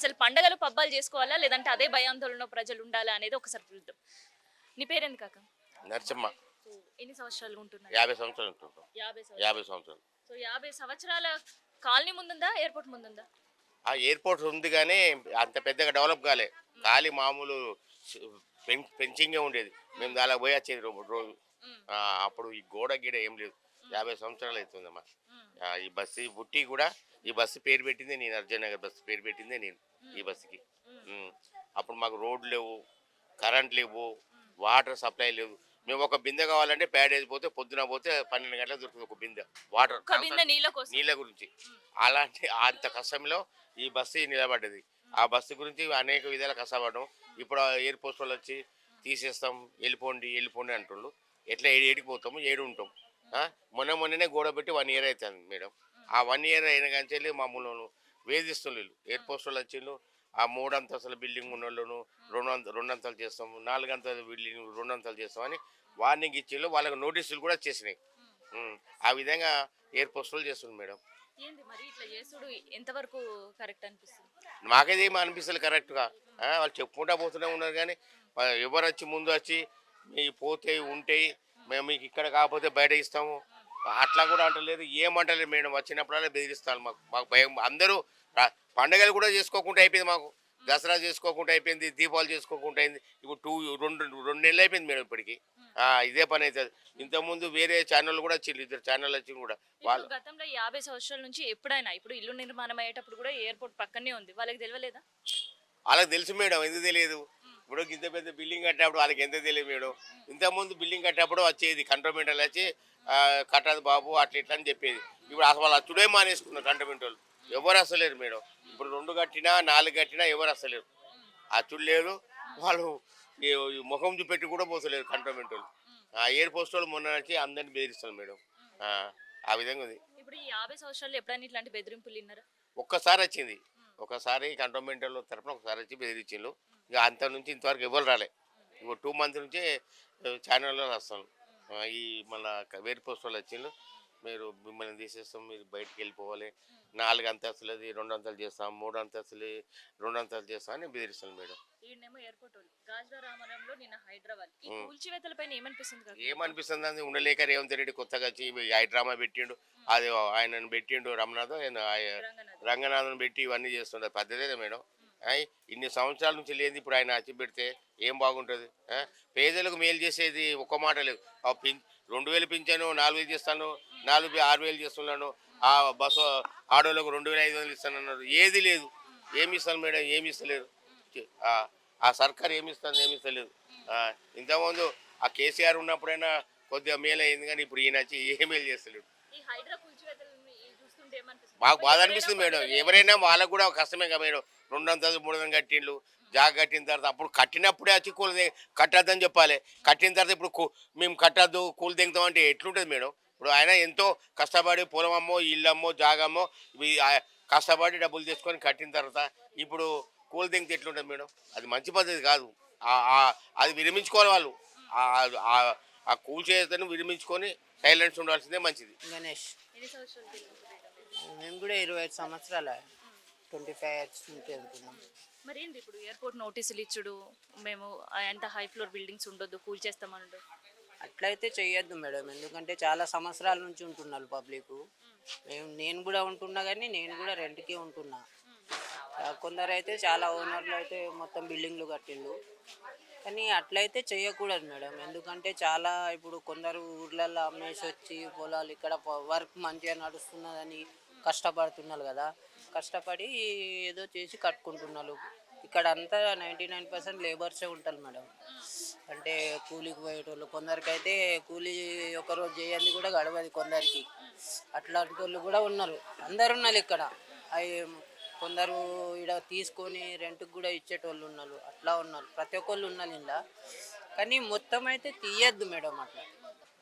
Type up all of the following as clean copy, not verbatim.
అసలు పండగలు పబ్బాలు చేసుకోవాలా లేదంటే అదే భయాందోళనలో ప్రజలు ఉండాలా అనేది ఒకసారి చూద్దాం. నీ పేరేంది కాక? నరసింహ. సో ఎన్ని సంవత్సరాలు ఉంటున్నారు? 50 సంవత్సరాలు ఉంటుంటాం. 50 సంవత్సరాలు. 50 సంవత్సరాలు. సో 50 సంవత్సరాల కాలనీ ముందుందా, ఎయిర్పోర్ట్ ముందుందా? ఆ ఎయిర్పోర్ట్ ఉంది కానీ అంత పెద్దగా డెవలప్ కాలే. ఖాళీ మామూలు పెంచింగే ఉండేది. మేము దానికి పోయి వచ్చేది రోజు. అప్పుడు ఈ గోడ గీడ ఏం లేదు. 50 సంవత్సరాలు అవుతుందమ్మా. ఈ బస్సు పుట్టి కూడా ఈ బస్సు పేరు పెట్టిందే నేను. అర్జున్ నగర్ బస్సు పేరు పెట్టిందే నేను ఈ బస్సుకి. అప్పుడు మాకు రోడ్లు లేవు, కరెంట్ లేవు, వాటర్ సప్లై లేదు. మేము ఒక బిందె కావాలంటే ప్యాడేజ్ పోతే పొద్దున పోతే 12 గంటలకు దొరుకుతుంది ఒక బిందె వాటర్, నీళ్ళ గురించి. అలాంటి అంత కష్టంలో ఈ బస్సు నిలబడ్డది. ఆ బస్సు గురించి అనేక విధాలు కష్టపడడం. ఇప్పుడు ఎయిర్ పోస్ట్ వాళ్ళు వచ్చి తీసేస్తాం, వెళ్ళిపోండి వెళ్ళిపోండి అంటుండ్రు. ఎట్లా ఏడికిపోతాము, ఏడు ఉంటాం. మొన్ననే గోడ పెట్టి 1 ఇయర్ అవుతుంది మేడం. ఆ 1 ఇయర్ అయిన కానీ మామూలు వేధిస్తుండ్రు. ఎయిర్ పోస్ట్ వాళ్ళు వచ్చిండ్రు. ఆ 3 అంతస్తుల బిల్డింగ్ ఉన్న వాళ్ళను 2 అంతలు చేస్తాం, 4 అంతల బిల్డింగ్ 2 అంతలు చేస్తాం అని వార్నింగ్ ఇచ్చిండ్రు. వాళ్ళకి నోటీసులు కూడా వచ్చేసినాయి. ఆ విధంగా ఎయిర్ పోస్ట్ వాళ్ళు చేస్తుంది మేడం. ఎంతవరకు కరెక్ట్ అనిపిస్తుంది? మాకైతే ఏమీ అనిపిస్తుంది కరెక్ట్గా. వాళ్ళు చెప్పుకుంటా పోతూనే ఉన్నారు కానీ ఎవరు వచ్చి ముందు వచ్చి మీ పోతే ఉంటాయి, మేము మీకు ఇక్కడ కాకపోతే బయట ఇస్తాము అట్లా కూడా అంటలేదు. ఏమంటలేదు మేడం. వచ్చినప్పుడల్లా బెదిరిస్తాను. మాకు భయం. అందరూ పండగలు కూడా చేసుకోకుండా అయిపోయింది మాకు. దసరా చేసుకోకుండా అయిపోయింది, దీపావళి చేసుకోకుండా అయింది. ఇప్పుడు 2 నెలలు అయిపోయింది మేడం ఇప్పటికి. ఇదే పని అవుతుంది. ఇంతకుముందు వేరే ఛానల్ కూడా వచ్చింది, 2 ఛానల్ వచ్చి కూడా వాళ్ళు గతంలో 50 సంవత్సరాల నుంచి ఎప్పుడైనా ఇప్పుడు ఇల్లు నిర్మాణం అయ్యేటప్పుడు కూడా ఎయిర్పోర్ట్ పక్కనే ఉంది, వాళ్ళకి తెలియలేదా? వాళ్ళకి తెలుసు మేడం, ఎందుకు తెలియదు? ఇప్పుడు ఇంత పెద్ద బిల్డింగ్ కట్టేటప్పుడు వాళ్ళకి ఎంత తెలియదు మేడం. ఇంతకుముందు బిల్డింగ్ కట్టేటప్పుడు వచ్చేది కంటోన్మెంట్ వచ్చి కట్టదు బాబు అట్లా ఇట్లా అని చెప్పేది. ఇప్పుడు అసలు వాళ్ళు అచ్చుడే మానేసుకున్నారు కంటోన్మెంట్ వాళ్ళు. ఎవరు వస్తలేరు మేడం. ఇప్పుడు 2 కట్టినా 4 కట్టినా ఎవరు వస్తలేరు. అచ్చుడు లేదు. వాళ్ళు ముఖం చూపెట్టి కూడా పోతలేరు కంటోన్మెంట్ వాళ్ళు. ఎయిర్ పోస్ట్ వాళ్ళు మొన్న వచ్చి అందరినీ బెదిరిస్తారు మేడం. ఆ విధంగా ఉంది. ఇప్పుడు ఈ 50 సంవత్సరాలు ఎప్పుడైనా ఇట్లాంటి బెదిరింపులు విన్నారా? ఒక్కసారి వచ్చింది. ఒకసారి కంటోన్మెంట్ వాళ్ళ తరఫున ఒకసారి వచ్చి బెదిరించిండ్రు. ఇక అంత నుంచి ఇంతవరకు ఎవరు రాలే. ఇంకో 2 మంత్స్ నుంచే ఛానల్లో వస్తాను. ఈ మళ్ళీ ఎయిర్ పోస్ట్ వాళ్ళు వచ్చిండ్రు. మీరు మిమ్మల్ని తీసేస్తాం, మీరు బయటికి వెళ్ళిపోవాలి, 4 అంతస్తులది 2 అంతలు చేస్తాం, 3 అంతస్తులు 2 అంతలు చేస్తాం అని బెదిరిస్తాను మేడం. ఏమనిపిస్తుంది అని ఉండలేక రేవంత్ రెడ్డి కొత్తగా వచ్చి డ్రామా పెట్టిండు. అది ఆయనను పెట్టిండు, రంగనాథన్ పెట్టి ఇవన్నీ చేస్తుండే పద్ధతే మేడం. ఇన్ని సంవత్సరాల నుంచి లేదు. ఇప్పుడు ఆయన వచ్చి పెడితే ఏం బాగుంటుంది? పేదలకు మేలు చేసేది ఒక్క మాట లేదు. 2000 పింఛను 4000 చేస్తాను, 6,000 చేస్తున్నాను. ఆ బస్సు ఆడోళ్ళకు 2,500 ఇస్తానన్నారు. ఏది లేదు. ఏమి ఇస్తాను మేడం? ఏమి ఇస్తలేరు. ఆ సర్కార్ ఏమి ఇస్తలేదు. ఇంతకుముందు ఆ కేసీఆర్ ఉన్నప్పుడైనా కొద్దిగా మేలు అయింది కానీ ఇప్పుడు ఈయన వచ్చి ఏ మేలు చేస్తలేడు. మాకు బాధ అనిపిస్తుంది మేడం. ఎవరైనా వాళ్ళకు కూడా కష్టమే కదా మేడం. 2 అంతలు 3 అంతలు కట్టిండ్రు. జాగ కట్టిన తర్వాత అప్పుడు కట్టినప్పుడే వచ్చి కూలి కట్టద్దని చెప్పాలి. కట్టిన తర్వాత ఇప్పుడు మేము కట్టద్దు కూలి దిగుతాం అంటే ఎట్లుంటుంది మేడం? ఇప్పుడు ఆయన ఎంతో కష్టపడి పొలం అమ్మో, ఇల్లమ్మో, జాగమ్మో ఇవి కష్టపడి డబ్బులు తీసుకొని కట్టిన తర్వాత ఇప్పుడు కూలి దిగితే ఎట్లుంటుంది మేడం? అది మంచి పద్ధతి కాదు. అది విరమించుకోవాలి వాళ్ళు. ఆ కూలి చేతను విరమించుకొని సైలెన్స్ ఉండాల్సిందే మంచిది. గణేష్ మేము కూడా 25 సంవత్సరాల 25 ఇయర్స్ నుంచి అనుకున్నాం. మరి ఏంది ఇప్పుడు ఎయిర్పోర్ట్ నోటీసులు ఇచ్చుడు, మేము ఎంత హై ఫ్లోర్ బిల్డింగ్స్ ఉండొద్దు కూల్ చేస్తామన్నాడు. అట్లయితే చెయ్యొద్దు మేడం. ఎందుకంటే చాలా సంవత్సరాల నుంచి ఉంటున్నారు పబ్లిక్. నేను కూడా ఉంటున్నా కానీ నేను కూడా రెంట్కి ఉంటున్నా. కొందరు అయితే చాలా ఓనర్లు అయితే మొత్తం బిల్డింగ్లు కట్టిండు. కానీ అట్లయితే చేయకూడదు మేడం. ఎందుకంటే చాలా ఇప్పుడు కొందరు ఊర్లలో అమ్మేసి వచ్చి పొలాలు ఇక్కడ వర్క్ మంచిగా నడుస్తున్నదని కష్టపడుతున్నారు కదా. కష్టపడి ఏదో చేసి కట్టుకుంటున్నారు. ఇక్కడ అంతా 99% లేబర్సే ఉంటారు మేడం. అంటే కూలికి పోయేటోళ్ళు కొందరికైతే కూలీ ఒకరోజు చేయండి కూడా గడవది కొందరికి. అట్లాంటి వాళ్ళు కూడా ఉన్నారు. అందరు ఉన్నారు ఇక్కడ. అవి కొందరు ఇక్కడ తీసుకొని రెంట్కి కూడా ఇచ్చేటోళ్ళు ఉన్నారు. అట్లా ఉన్నారు. ప్రతి ఒక్కళ్ళు ఉన్నారు ఇలా. కానీ మొత్తం అయితే తీయద్దు మేడం అట్లా.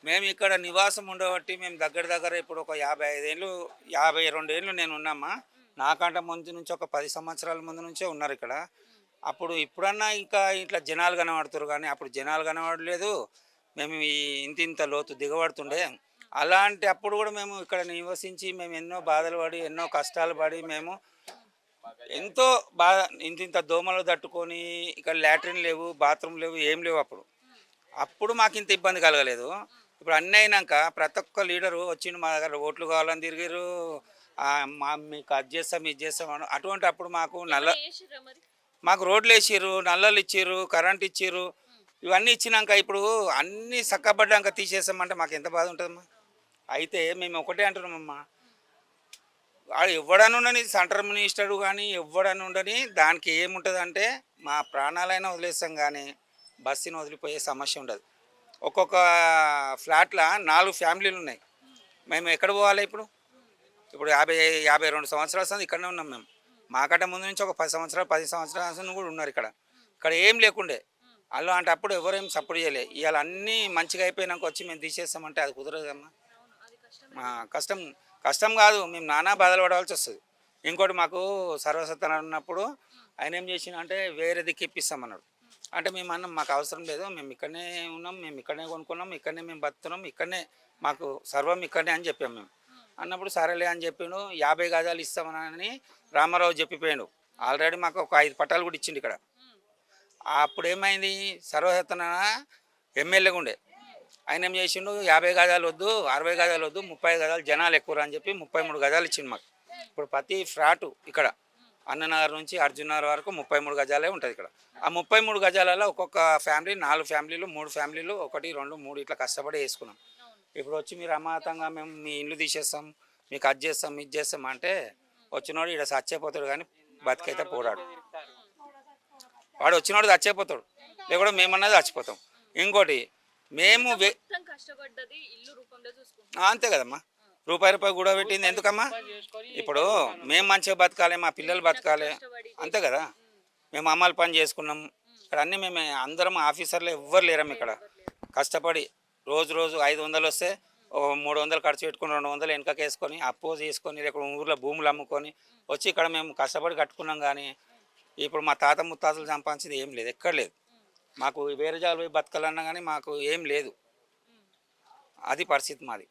మేము ఇక్కడ నివాసం ఉండబట్టి మేము దగ్గర ఇప్పుడు ఒక 55 ఏళ్ళు 52 ఏళ్ళు నేను ఉన్నామా. నాకంటే ముందు నుంచి ఒక 10 సంవత్సరాల ముందు నుంచే ఉన్నారు ఇక్కడ. అప్పుడు ఇప్పుడన్నా ఇంకా ఇట్లా జనాలు కనబడుతారు కానీ అప్పుడు జనాలు కనబడలేదు. మేము ఈ ఇంత లోతు దిగబడుతుండే. అలాంటి అప్పుడు కూడా మేము ఇక్కడ నివసించి మేము ఎన్నో బాధలు పడి ఎన్నో కష్టాలు పడి మేము ఎంతో బాగా ఇంత దోమలు తట్టుకొని ఇక్కడ లాట్రిన్ లేవు, బాత్రూమ్ లేవు, ఏం లేవు. అప్పుడు మాకు ఇంత ఇబ్బంది కలగలేదు. ఇప్పుడు అన్నీ అయినాక ప్రతి ఒక్క లీడరు వచ్చిండు మా దగ్గర, ఓట్లు కావాలని తిరిగారు, మీకు అది చేస్తాం ఇది చేస్తాం అని. అటువంటి అప్పుడు మాకు రోడ్లు వేసిర్రు, నల్లలు ఇచ్చిర్రు, కరెంట్ ఇచ్చిర్రు. ఇవన్నీ ఇచ్చినాక ఇప్పుడు అన్నీ చక్కబడ్డాక తీసేసామంటే మాకు ఎంత బాధ ఉంటుందమ్మా. అయితే మేము ఒకటే అంటున్నామమ్మా, వాడు ఎవడని ఉండని, సెంటర్ మినిస్టర్ కానీ ఎవడని ఉండని, దానికి ఏముంటుంది అంటే మా ప్రాణాలైనా వదిలేస్తాం కానీ బస్సుని వదిలిపోయే సమస్య ఉండదు. ఒక్కొక్క ఫ్లాట్లో 4 ఫ్యామిలీలు ఉన్నాయి. మేము ఎక్కడ పోవాలి ఇప్పుడు? 52 సంవత్సరాలు వస్తుంది ఇక్కడనే ఉన్నాం మేము. మాకంటే ముందు నుంచి ఒక 10 సంవత్సరాలు కూడా ఉన్నారు ఇక్కడ. ఇక్కడ ఏం లేకుండే అలా అంటే అప్పుడు ఎవరేం సపోర్ట్ చేయలే. ఇవాళ అన్నీ మంచిగా అయిపోయినాక వచ్చి మేము తీసేస్తామంటే అది కుదరదమ్మా. కష్టం కాదు, మేము నానా బాధలు పడవలసి వస్తుంది. ఇంకోటి మాకు సర్వసత్తాన ఉన్నప్పుడు ఆయన ఏం చేసిన అంటే వేరే దిక్కు ఇప్పిస్తామన్నాడు. అంటే మేము అన్నాం మాకు అవసరం లేదు, మేము ఇక్కడనే ఉన్నాం, మేము ఇక్కడనే కొనుక్కున్నాం, ఇక్కడనే మేము బతున్నాం, ఇక్కడనే మాకు సర్వం ఇక్కడనే అని చెప్పాము మేము. అన్నప్పుడు సరేలే అని చెప్పిండు. 50 గజాలు ఇస్తామని రామారావు చెప్పిపోయాడు. ఆల్రెడీ మాకు ఒక 5 పట్టాలు కూడా ఇచ్చిండు ఇక్కడ. అప్పుడు ఏమైంది, సర్వసత్తాన ఎమ్మెల్యేగా ఉండే ఆయన ఏం చేసిండు, 50 గజాలు వద్దు, 60 గజాలు వద్దు, 30 గజాలు జనాలు ఎక్కువ అని చెప్పి 33 గజాలు ఇచ్చిండు మాకు. ఇప్పుడు ప్రతి ఫ్లాటు ఇక్కడ అన్ననగర్ నుంచి అర్జునగర్ వరకు 33 గజాలే ఉంటుంది ఇక్కడ. ఆ 33 గజాలలో ఒక్కొక్క ఫ్యామిలీ 4 ఫ్యామిలీలు 3 ఫ్యామిలీలు 1, 2, 3 ఇట్లా కష్టపడి వేసుకున్నాం. ఇప్పుడు వచ్చి మీరు అమాతంగా మేము మీ ఇల్లు తీసేస్తాం, మీకు అది చేస్తాం ఇది చేస్తాం అంటే వచ్చినోడు ఇక్కడ చచ్చిపోతాడు కానీ బతికైతే పోరాడు. వాడు వచ్చినోడు చచ్చిపోతాడు, లేకపోతే మేమన్నది చచ్చిపోతాం. ఇంకోటి మేము అంతే కదమ్మా, రూపాయి కూడా పెట్టింది ఎందుకమ్మా? ఇప్పుడు మేము మంచిగా బతకాలి, మా పిల్లలు బతకాలి, అంతే కదా. మేము అమ్మాయిల పని చేసుకున్నాం ఇక్కడ. అన్నీ మేము అందరం ఆఫీసర్లు ఎవ్వరు లేరమ్మ ఇక్కడ. కష్టపడి రోజు 500 వస్తే 300 ఖర్చు పెట్టుకుని 200 వెనకకి వేసుకొని అప్పు చేసుకొని లేకపోతే ఊర్లో భూములు అమ్ముకొని వచ్చి ఇక్కడ మేము కష్టపడి కట్టుకున్నాం. కానీ ఇప్పుడు మా తాత ముత్తాతలు సంపాదించింది ఏం లేదు, ఎక్కడ లేదు. మాకు వేరే జాలు పోయి బతకాలన్నా కానీ మాకు ఏం లేదు. అది పరిస్థితి మాది.